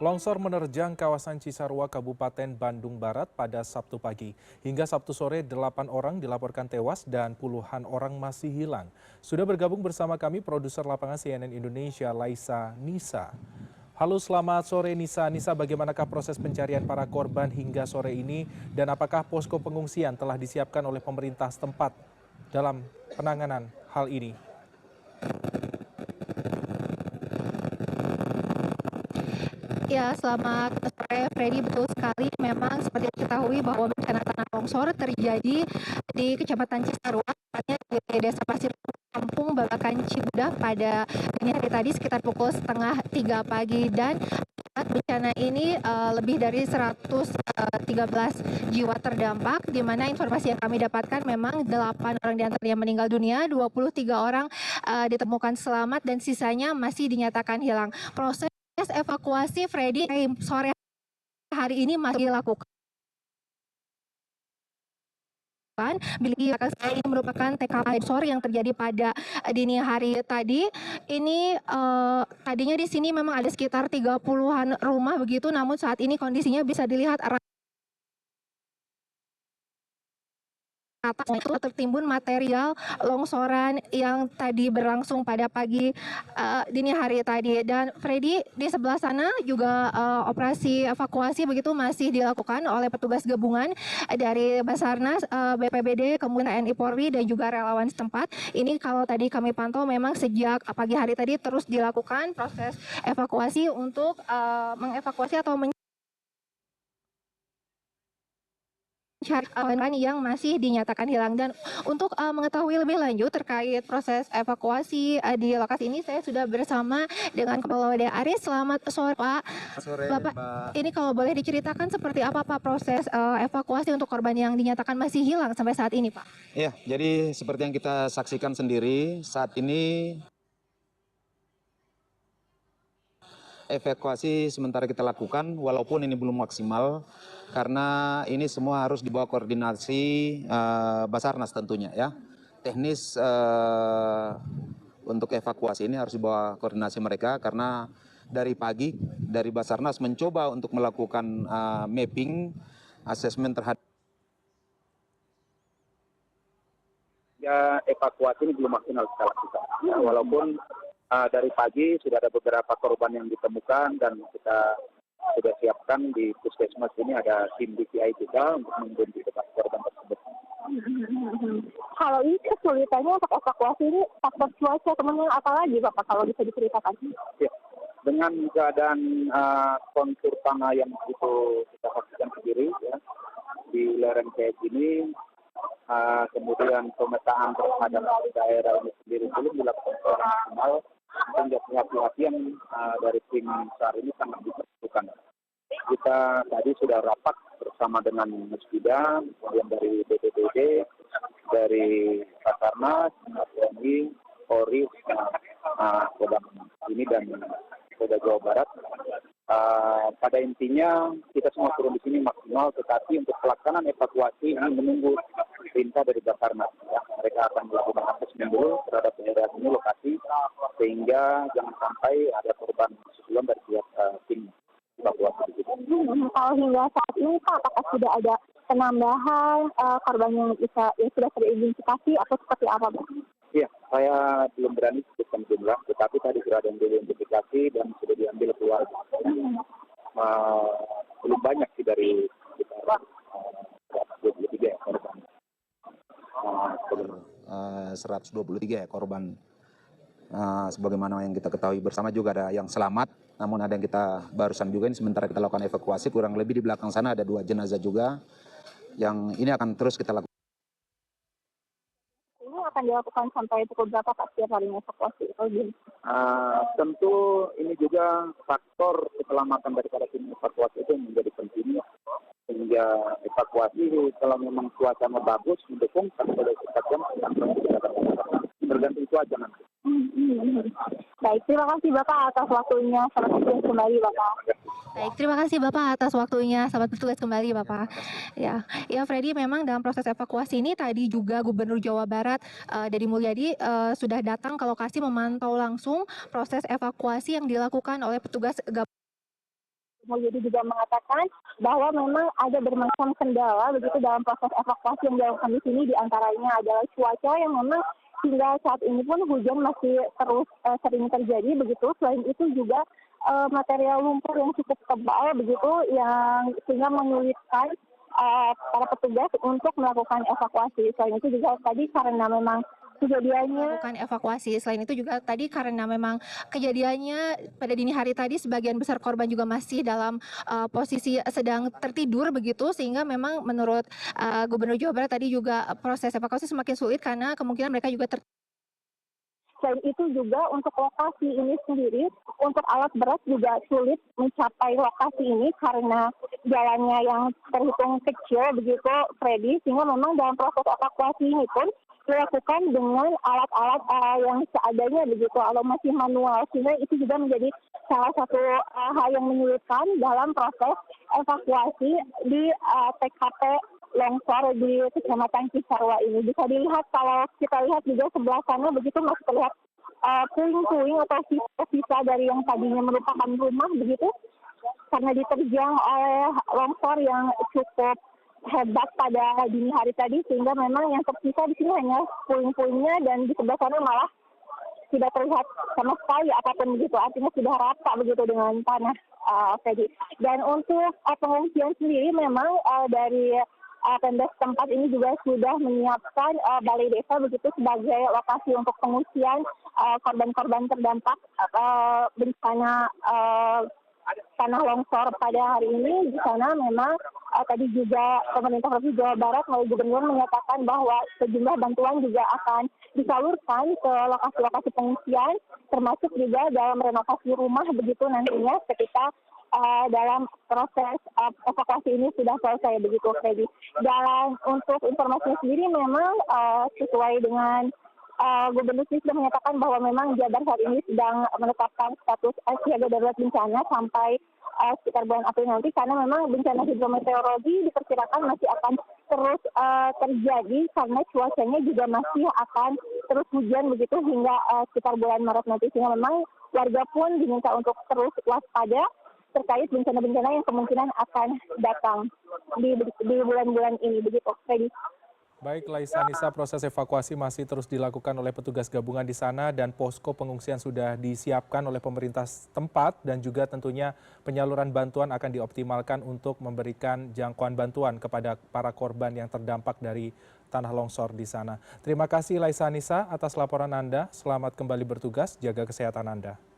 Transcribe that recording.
Longsor menerjang kawasan Cisarua, Kabupaten Bandung Barat pada Sabtu pagi. Hingga Sabtu sore, 8 orang dilaporkan tewas dan puluhan orang masih hilang. Sudah bergabung bersama kami produser lapangan CNN Indonesia, Laisa Nisa. Halo, selamat sore Nisa. Nisa, bagaimanakah proses pencarian para korban hingga sore ini? Dan apakah posko pengungsian telah disiapkan oleh pemerintah setempat dalam penanganan hal ini? Ya, selamat sore Freddy. Betul sekali, memang seperti diketahui bahwa bencana tanah longsor terjadi di Kecamatan Cisarua, tepatnya di Desa Pasir Kampung Babakan Cibudak pada dini hari tadi sekitar pukul setengah 3 pagi, dan bencana ini lebih dari 113 jiwa terdampak, di mana informasi yang kami dapatkan memang 8 orang diantaranya meninggal dunia, 23 orang ditemukan selamat dan sisanya masih dinyatakan hilang. Proses evakuasi Freddy sore hari ini masih dilakukan. Bila ini merupakan TKP longsor yang terjadi pada dini hari tadi. Ini tadinya di sini memang ada sekitar 30-an rumah begitu, namun saat ini kondisinya bisa dilihat atas itu tertimbun material longsoran yang tadi berlangsung pada pagi dini hari tadi. Dan Freddy, di sebelah sana juga operasi evakuasi begitu masih dilakukan oleh petugas gabungan dari Basarnas, BPBD, kemudian TNI Polri dan juga relawan setempat. Ini kalau tadi kami pantau memang sejak pagi hari tadi terus dilakukan proses evakuasi untuk mengevakuasi atau mencari korban yang masih dinyatakan hilang. Dan untuk mengetahui lebih lanjut terkait proses evakuasi di lokasi ini, saya sudah bersama dengan Kepala WD Aris. Selamat sore Pak. Sore, Bapak, Mbak. ini kalau boleh diceritakan seperti apa Pak proses evakuasi untuk korban yang dinyatakan masih hilang sampai saat ini Pak? Ya, jadi seperti yang kita saksikan sendiri, saat ini evakuasi sementara kita lakukan, walaupun ini belum maksimal, karena ini semua harus dibawa koordinasi Basarnas tentunya ya. Teknis untuk evakuasi ini harus dibawa koordinasi mereka, karena dari pagi dari Basarnas mencoba untuk melakukan mapping, asesmen terhadap ya, evakuasi ini belum maksimal kita lakukan. Ya, walaupun dari pagi sudah ada beberapa korban yang ditemukan dan kita sudah siapkan di puskesmas ini ada tim DPI juga untuk mengidentifikasi korban tersebut. Kalau ini kesulitannya untuk evakuasi ini faktor cuaca, kemudian apa lagi Bapak kalau bisa diceritakan? Ya, dengan keadaan kontur tanah yang begitu kita saksikan sendiri ya, di lereng kayak gini, kemudian pemetaan terhadap daerah ini sendiri belum dilakukan secara maksimal, sehingga pihak-pihak yang dari tim SAR ini sangat diperlukan. Kita tadi sudah rapat bersama dengan Musbida, kemudian dari BPBD, dari Basarnas, TNI, Polri, Polda ini dan Polda Jawa Barat. Pada intinya kita semua turun di sini maksimal, tetapi untuk pelaksanaan evakuasi ini menunggu perintah dari Basarnas. Ya. Mereka akan melakukan asesmen dulu terhadap daerah ini lokasi, sehingga jangan sampai ada korban susulan dari pihak tim evakuasi di situ. Kalau hingga saat ini Pak, apakah sudah ada penambahan korban yang sudah teridentifikasi atau seperti apa Pak? Iya, saya belum berani sebutkan jumlah, tetapi tadi sudah ada yang diidentifikasi dan sudah diambil keluarga. Belum banyak sih dari sekitar 123 ya korban. 123 ya korban. Sebagaimana yang kita ketahui bersama juga ada yang selamat, namun ada yang kita barusan juga ini sementara kita lakukan evakuasi, kurang lebih di belakang sana ada 2 jenazah juga yang ini akan terus kita lakukan. Ini akan dilakukan sampai pukul berapa Pak setiap harinya evakuasi? Tentu ini juga faktor keselamatan daripada tim evakuasi itu menjadi penting, sehingga evakuasi kalau memang cuacanya bagus mendukung, tapi kalau tergantung cuaca nanti. Baik, terima kasih Bapak atas waktunya. Selamat bertugas kembali Bapak. Baik, terima kasih Bapak atas waktunya. Selamat bertugas kembali Bapak. Ya, Freddy, memang dalam proses evakuasi ini tadi juga Gubernur Jawa Barat Deddy Mulyadi sudah datang ke lokasi memantau langsung proses evakuasi yang dilakukan oleh petugas gabungan Mulyadi juga mengatakan bahwa memang ada bermacam kendala begitu dalam proses evakuasi yang dilakukan di sini, diantaranya adalah cuaca yang memang hingga saat ini pun hujan masih terus sering terjadi begitu. Selain itu juga material lumpur yang cukup tebal begitu yang sehingga menyulitkan para petugas untuk melakukan evakuasi. Selain itu juga tadi karena memang kejadiannya melakukan evakuasi. Selain itu juga tadi karena memang kejadiannya pada dini hari tadi sebagian besar korban juga masih dalam posisi sedang tertidur begitu, sehingga memang menurut Gubernur Jawa Barat tadi juga proses evakuasi semakin sulit karena kemungkinan mereka juga Selain itu juga untuk lokasi ini sendiri, untuk alat berat juga sulit mencapai lokasi ini karena jalannya yang terhitung kecil begitu, Freddy, sehingga memang dalam proses evakuasi ini pun dilakukan dengan alat-alat yang seadanya begitu, atau masih manual, sehingga itu juga menjadi salah satu hal yang menyulitkan dalam proses evakuasi di TKP longsor di Kecamatan Cisarua ini. Bisa dilihat kalau kita lihat juga sebelah sana begitu masih terlihat puing-puing atau sisa-sisa dari yang tadinya merupakan rumah begitu, karena diterjang oleh longsor yang cukup hebat pada dini hari tadi, sehingga memang yang tersisa di sini hanya puing-puingnya dan di sebelah sana malah tidak terlihat sama sekali apapun begitu, artinya sudah rata begitu dengan tanah, Fedy. Dan untuk pengungsian sendiri memang dari Pemda setempat ini juga sudah menyiapkan balai desa begitu sebagai lokasi untuk pengungsian korban-korban terdampak bencana tanah longsor pada hari ini. Di sana memang tadi juga pemerintah Provinsi Jawa Barat melalui gubernur menyatakan bahwa sejumlah bantuan juga akan disalurkan ke lokasi-lokasi pengungsian, termasuk juga dalam renovasi rumah begitu nantinya ketika dalam proses evakuasi ini sudah selesai begitu, Freddy. Dan untuk informasi sendiri memang sesuai dengan Gubernur sudah menyatakan bahwa memang Jabar saat ini sedang menetapkan status siaga darurat bencana sampai sekitar bulan April nanti, karena memang bencana hidrometeorologi diperkirakan masih akan terus terjadi karena cuacanya juga masih akan terus hujan begitu hingga sekitar bulan Maret nanti, sehingga memang warga pun diminta untuk terus waspada terkait bencana-bencana yang kemungkinan akan datang di bulan-bulan ini begitu, Freddy. Baik, Laisa Nisa, proses evakuasi masih terus dilakukan oleh petugas gabungan di sana dan posko pengungsian sudah disiapkan oleh pemerintah setempat dan juga tentunya penyaluran bantuan akan dioptimalkan untuk memberikan jangkauan bantuan kepada para korban yang terdampak dari tanah longsor di sana. Terima kasih Laisa Nisa atas laporan Anda. Selamat kembali bertugas, jaga kesehatan Anda.